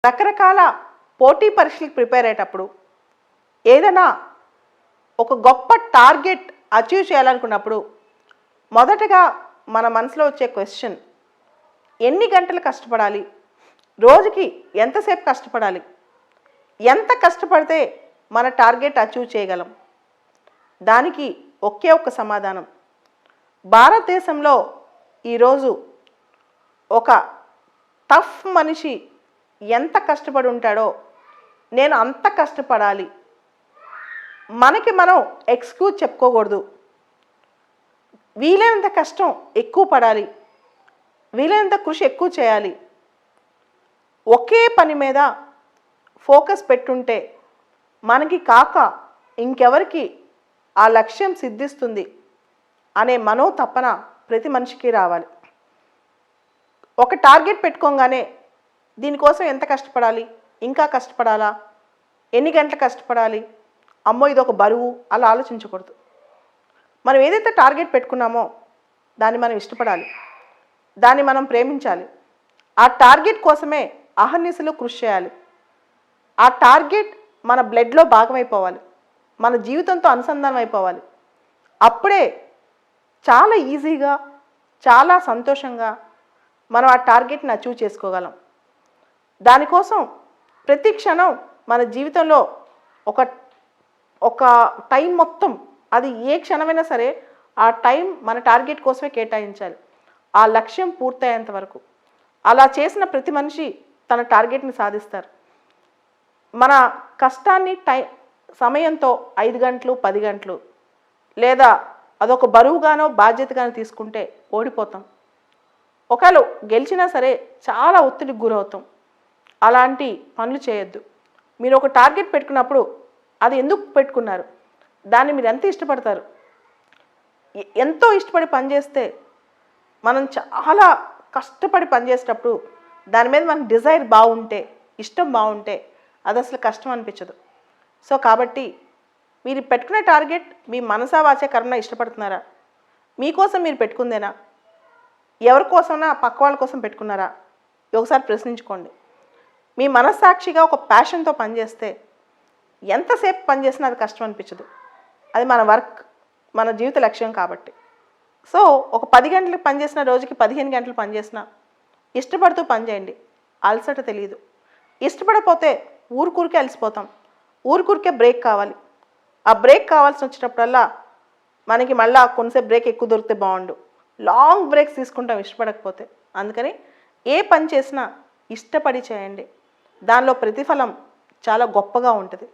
రకరకాల పోటీ పరీక్షలకు ప్రిపేర్ అయ్యేటప్పుడు ఏదైనా ఒక గొప్ప టార్గెట్ అచీవ్ చేయాలనుకున్నప్పుడు మొదటగా మన మనసులో వచ్చే క్వశ్చన్, ఎన్ని గంటలు కష్టపడాలి, రోజుకి ఎంతసేపు కష్టపడాలి, ఎంత కష్టపడితే మన టార్గెట్ అచీవ్ చేయగలం? దానికి ఒకే ఒక్క సమాధానం, భారతదేశంలో ఈరోజు ఒక టఫ్ మనిషి ఎంత కష్టపడి ఉంటాడో నేను అంత కష్టపడాలి. మనకి మనం ఎక్స్క్యూజ్ చెప్పుకోకూడదు. వీలైనంత కష్టం ఎక్కువ పడాలి, వీలైనంత కృషి ఎక్కువ చేయాలి. ఒకే పని మీద ఫోకస్ పెట్టుంటే మనకి కాక ఇంకెవరికి ఆ లక్ష్యం సిద్ధిస్తుంది అనే మనోతపన ప్రతి మనిషికి రావాలి. ఒక టార్గెట్ పెట్టుకోగానే దీనికోసం ఎంత కష్టపడాలి, ఇంకా కష్టపడాలా, ఎన్ని గంటలు కష్టపడాలి, అమ్మో ఇదొక బరువు అలా ఆలోచించకూడదు. మనం ఏదైతే టార్గెట్ పెట్టుకున్నామో దాన్ని మనం ఇష్టపడాలి, దాన్ని మనం ప్రేమించాలి. ఆ టార్గెట్ కోసమే అహర్నిశలు కృషి చేయాలి. ఆ టార్గెట్ మన బ్లడ్లో భాగమైపోవాలి, మన జీవితంతో అనుసంధానం అయిపోవాలి. అప్పుడే చాలా ఈజీగా, చాలా సంతోషంగా మనం ఆ టార్గెట్ని అచీవ్ చేసుకోగలం. దానికోసం ప్రతి క్షణం మన జీవితంలో ఒక టైం మొత్తం, అది ఏ క్షణమైనా సరే ఆ టైం మన టార్గెట్ కోసమే కేటాయించాలి, ఆ లక్ష్యం పూర్తయ్యేంత వరకు. అలా చేసిన ప్రతి మనిషి తన టార్గెట్ని సాధిస్తారు. మన కష్టాన్ని సమయంతో 5 గంటలు 10 గంటలు లేదా అదొక బరువుగానో బాధ్యతగానో తీసుకుంటే ఓడిపోతాం. ఒకవేళ గెలిచినా సరే చాలా ఒత్తిడికి గురవుతాం. అలాంటి పనులు చేయొద్దు. మీరు ఒక టార్గెట్ పెట్టుకున్నప్పుడు అది ఎందుకు పెట్టుకున్నారు, దాన్ని మీరు ఎంత ఇష్టపడతారు? ఎంతో ఇష్టపడి పనిచేస్తే, మనం చాలా కష్టపడి పనిచేసేటప్పుడు దాని మీద మనకు డిజైర్ బాగుంటే, ఇష్టం బాగుంటే అది అసలు కష్టం అనిపించదు. సో కాబట్టి మీరు పెట్టుకునే టార్గెట్ మీ మనసా వాచా కర్మన ఇష్టపడుతున్నారా? మీకోసం మీరు పెట్టుకుందేనా? ఎవరి కోసమైనా పక్క వాళ్ళ కోసం పెట్టుకున్నారా? ఒకసారి ప్రశ్నించుకోండి. మీ మనస్సాక్షిగా ఒక ప్యాషన్తో పనిచేస్తే ఎంతసేపు పనిచేసినా అది కష్టం అనిపించదు. అది మన వర్క్, మన జీవిత లక్ష్యం కాబట్టి. సో ఒక 10 గంటలకు పనిచేసిన రోజుకి 15 గంటలు పనిచేసినా ఇష్టపడుతూ పనిచేయండి. అలసట తెలియదు. ఇష్టపడకపోతే ఊరికే అలసిపోతాం. ఊరికే బ్రేక్ కావాలి. ఆ బ్రేక్ కావాల్సి వచ్చినప్పుడల్లా మనకి మళ్ళీ కొంతసేపు బ్రేక్ ఎక్కువ దొరికితే బాగుండు. లాంగ్ బ్రేక్స్ తీసుకుంటాం ఇష్టపడకపోతే. అందుకని ఏ పని చేసినా ఇష్టపడి చేయండి. దానిలో ప్రతిఫలం చాలా గొప్పగా ఉంటుంది.